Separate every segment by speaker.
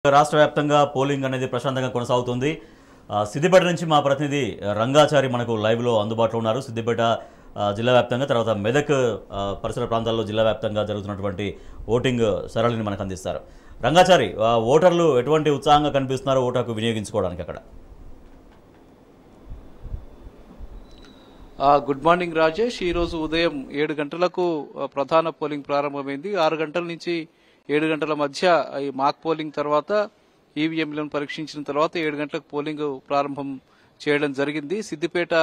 Speaker 1: రాష్ట్ర వ్యాప్తంగా పోలింగ్ అనేది ప్రశాంతంగా కొనసాగుతుంది. సిద్దిపేట నుంచి మా ప్రతినిధి రంగాచారి మనకు లైవ్లో అందుబాటులో ఉన్నారు. సిద్దిపేట జిల్లా వ్యాప్తంగా, తర్వాత మెదక్ పరిసర ప్రాంతాల్లో జిల్లా వ్యాప్తంగా జరుగుతున్నటువంటి ఓటింగ్ సరళిని మనకు అందిస్తారు. రంగాచారి, ఓటర్లు ఎటువంటి ఉత్సాహంగా కనిపిస్తున్నారో ఓటు హక్కు వినియోగించుకోవడానికి అక్కడ?
Speaker 2: Good morning Rajesh. ఈరోజు ఉదయం 7 గంటలకు ప్రధాన పోలింగ్ ప్రారంభమైంది. 6 గంటల నుంచి 7 గంటల మధ్య ఈ మాక్ పోలింగ్ తర్వాత ఈవీఎంలను పరీక్షించిన తర్వాత 7 గంటలకు పోలింగ్ ప్రారంభం చేయడం జరిగింది. సిద్దిపేట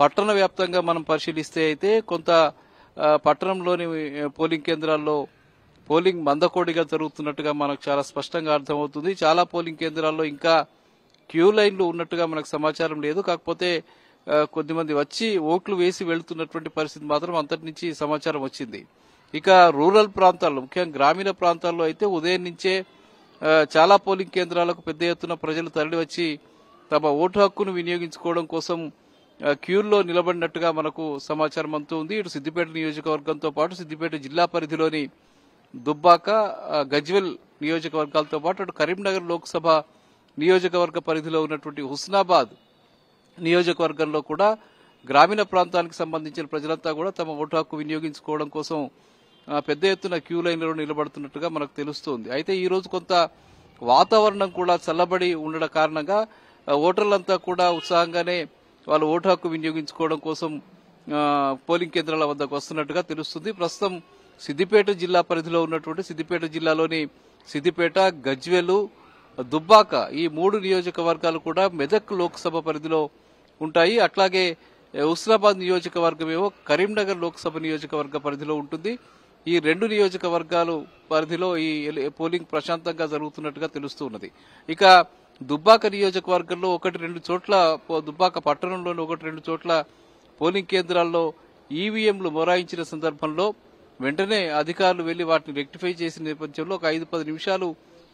Speaker 2: పట్టణ వ్యాప్తంగా మనం పరిశీలిస్తే అయితే కొంత పట్టణంలోని పోలింగ్ కేంద్రాల్లో పోలింగ్ మందకోడిగా జరుగుతున్నట్టుగా మనకు చాలా స్పష్టంగా అర్థమవుతుంది. చాలా పోలింగ్ కేంద్రాల్లో ఇంకా క్యూ లైన్లు ఉన్నట్టుగా మనకు సమాచారం లేదు. కాకపోతే కొద్దిమంది వచ్చి ఓట్లు వేసి వెళ్తున్నటువంటి పరిస్థితి మాత్రం అంతటి నుంచి సమాచారం వచ్చింది. ఇక రూరల్ ప్రాంతాల్లో, ముఖ్యంగా గ్రామీణ ప్రాంతాల్లో అయితే ఉదయం నుంచే చాలా పోలింగ్ కేంద్రాలకు పెద్ద ఎత్తున ప్రజలు తరలివచ్చి తమ ఓటు హక్కును వినియోగించుకోవడం కోసం క్యూల్లో నిలబడినట్టుగా మనకు సమాచారం అందుతుంది. ఇటు సిద్దిపేట నియోజకవర్గంతో పాటు సిద్దిపేట జిల్లా పరిధిలోని దుబ్బాక, గజ్వెల్ నియోజకవర్గాలతో పాటు అటు కరీంనగర్ లోక్సభ నియోజకవర్గ పరిధిలో ఉన్నటువంటి హుస్నాబాద్ నియోజకవర్గంలో కూడా గ్రామీణ ప్రాంతానికి సంబంధించిన ప్రజలంతా కూడా తమ ఓటు హక్కు వినియోగించుకోవడం కోసం పెద్ద ఎత్తున క్యూ లైన్లలో నిలబడుతున్నట్టుగా మనకు తెలుస్తోంది. అయితే ఈ రోజు కొంత వాతావరణం కూడా చల్లబడి ఉండడం కారణంగా ఓటర్లంతా కూడా ఉత్సాహంగానే వాళ్ళు ఓటు హక్కు వినియోగించుకోవడం కోసం పోలింగ్ కేంద్రాల వద్దకు వస్తున్నట్టుగా తెలుస్తుంది. ప్రస్తుతం సిద్దిపేట జిల్లా పరిధిలో ఉన్నటువంటి సిద్దిపేట జిల్లాలోని సిద్దిపేట, గజ్వెలు, దుబ్బాక ఈ 3 నియోజకవర్గాలు కూడా మెదక్ లోక్సభ పరిధిలో ఉంటాయి. అట్లాగే హుస్నాబాద్ నియోజకవర్గమేమో కరీంనగర్ లోక్సభ నియోజకవర్గ పరిధిలో ఉంటుంది. ఈ 2 నియోజకవర్గాలు పరిధిలో ఈ పోలింగ్ ప్రశాంతంగా జరుగుతున్నట్టుగా తెలుస్తున్నది. ఇక దుబ్బాక నియోజకవర్గంలో 1-2 చోట్ల, దుబ్బాక పట్టణంలోని 1-2 చోట్ల పోలింగ్ కేంద్రాల్లో ఈవీఎంలు మొరాయించిన సందర్భంలో వెంటనే అధికారులు వెళ్లి వాటిని రెక్టిఫై చేసిన నేపథ్యంలో ఒక 5-10 నిమిషాలు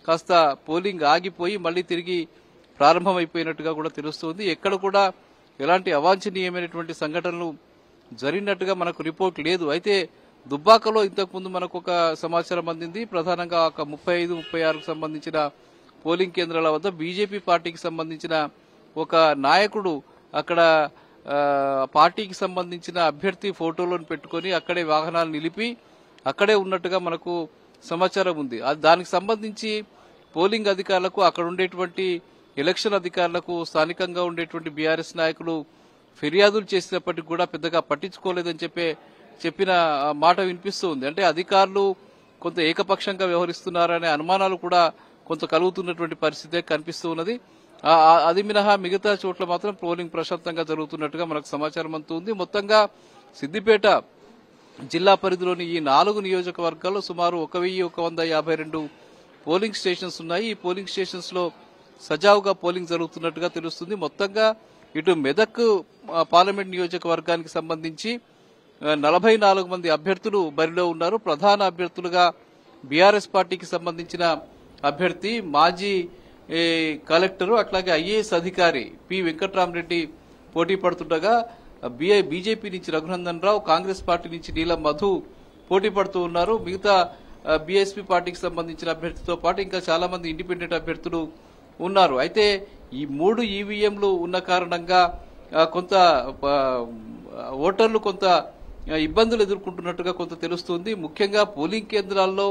Speaker 2: కాస్త పోలింగ్ ఆగిపోయి మళ్లీ తిరిగి ప్రారంభమైపోయినట్టుగా కూడా తెలుస్తోంది. ఎక్కడ కూడా ఎలాంటి అవాంఛనీయమైనటువంటి సంఘటనలు జరిగినట్టుగా మనకు రిపోర్ట్ లేదు. అయితే దుబ్బాకలో ఇంతకుముందు మనకు ఒక సమాచారం అందింది. ప్రధానంగా ఒక 35-36కు సంబంధించిన పోలింగ్ కేంద్రాల వద్ద బీజేపీ పార్టీకి సంబంధించిన ఒక నాయకుడు అక్కడ పార్టీకి సంబంధించిన అభ్యర్థి ఫోటోలను పెట్టుకుని అక్కడే వాహనాలు నిలిపి అక్కడే ఉన్నట్టుగా మనకు సమాచారం ఉంది. దానికి సంబంధించి పోలింగ్ అధికారులకు, అక్కడ ఉండేటువంటి ఎలక్షన్ అధికారులకు స్థానికంగా ఉండేటువంటి బీఆర్ఎస్ నాయకులు ఫిర్యాదులు చేసినప్పటికీ కూడా పెద్దగా పట్టించుకోలేదని చెప్పిన మాట వినిపిస్తుంది. అంటే అధికారులు కొంత ఏకపక్షంగా వ్యవహరిస్తున్నారనే అనుమానాలు కూడా కొంత కలుగుతున్నటువంటి పరిస్థితే కనిపిస్తూ ఉన్నది. అది మినహా మిగతా చోట్ల మాత్రం పోలింగ్ ప్రశాంతంగా జరుగుతున్నట్టుగా మనకు సమాచారం అందుతుంది. మొత్తంగా సిద్దిపేట జిల్లా పరిధిలోని ఈ 4 నియోజకవర్గాల్లో సుమారు 1152 పోలింగ్ స్టేషన్స్ ఉన్నాయి. ఈ పోలింగ్ స్టేషన్స్ లో సజావుగా పోలింగ్ జరుగుతున్నట్టుగా తెలుస్తుంది. మొత్తంగా ఇటు మెదక్ పార్లమెంట్ నియోజకవర్గానికి సంబంధించి 44 మంది అభ్యర్థులు బరిలో ఉన్నారు. ప్రధాన అభ్యర్థులుగా బీఆర్ఎస్ పార్టీకి సంబంధించిన అభ్యర్థి మాజీ కలెక్టర్, అట్లాగే ఐఏఎస్ అధికారి పి వెంకట్రామరెడ్డి పోటీ పడుతుండగా బీజేపీ నుంచి రఘునందన్ రావు, కాంగ్రెస్ పార్టీ నుంచి నీలం మధు పోటీ పడుతూ ఉన్నారు. మిగతా బీఎస్పీ పార్టీకి సంబంధించిన అభ్యర్థితో పాటు ఇంకా చాలా మంది ఇండిపెండెంట్ అభ్యర్థులు ఉన్నారు. అయితే ఈ 3 ఈవీఎంలు ఉన్న కారణంగా కొంత ఓటర్లు కొంత ఇబ్బందులు ఎదుర్కొంటున్నట్టుగా కొంత తెలుస్తుంది. ముఖ్యంగా పోలింగ్ కేంద్రాల్లో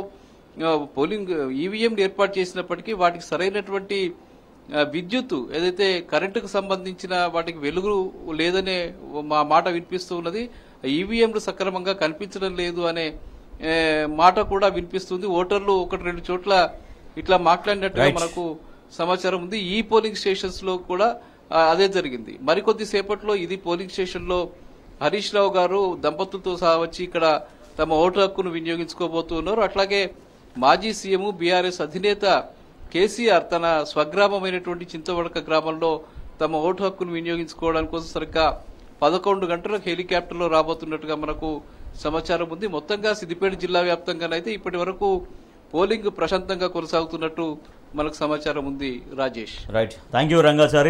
Speaker 2: పోలింగ్ ఈవీఎంలు ఏర్పాటు చేసినప్పటికీ వాటికి సరైనటువంటి విద్యుత్, ఏదైతే కరెంటుకు సంబంధించిన వాటికి వెలుగు లేదనే మాట వినిపిస్తూ ఉన్నది. ఈవీఎంలు సక్రమంగా కనిపించడం లేదు అనే మాట కూడా వినిపిస్తుంది. ఓటర్లు 1-2 చోట్ల ఇట్లా మాట్లాడినట్టుగా మనకు సమాచారం ఉంది. ఈ పోలింగ్ స్టేషన్స్ లో కూడా అదే జరిగింది. మరికొద్ది సేపట్లో ఇది పోలింగ్ స్టేషన్ లో హరీష్ రావు గారు దంపతులతో సహా వచ్చి ఇక్కడ తమ ఓటు హక్కును వినియోగించుకోబోతున్నారు. అట్లాగే మాజీ సీఎం బీఆర్ఎస్ అధినేత కేసీఆర్ తన స్వగ్రామమైనటువంటి చింతవడక గ్రామంలో తమ ఓటు హక్కును వినియోగించుకోవడానికి కోసం సరిగ్గా 11 గంటలకు హెలికాప్టర్లో రాబోతున్నట్టుగా మనకు సమాచారం ఉంది. మొత్తంగా సిద్దిపేట జిల్లా వ్యాప్తంగానైతే ఇప్పటి వరకు పోలింగ్ ప్రశాంతంగా కొనసాగుతున్నట్టు మనకు సమాచారం ఉంది. Rajesh,
Speaker 1: right, thank you Rangachari.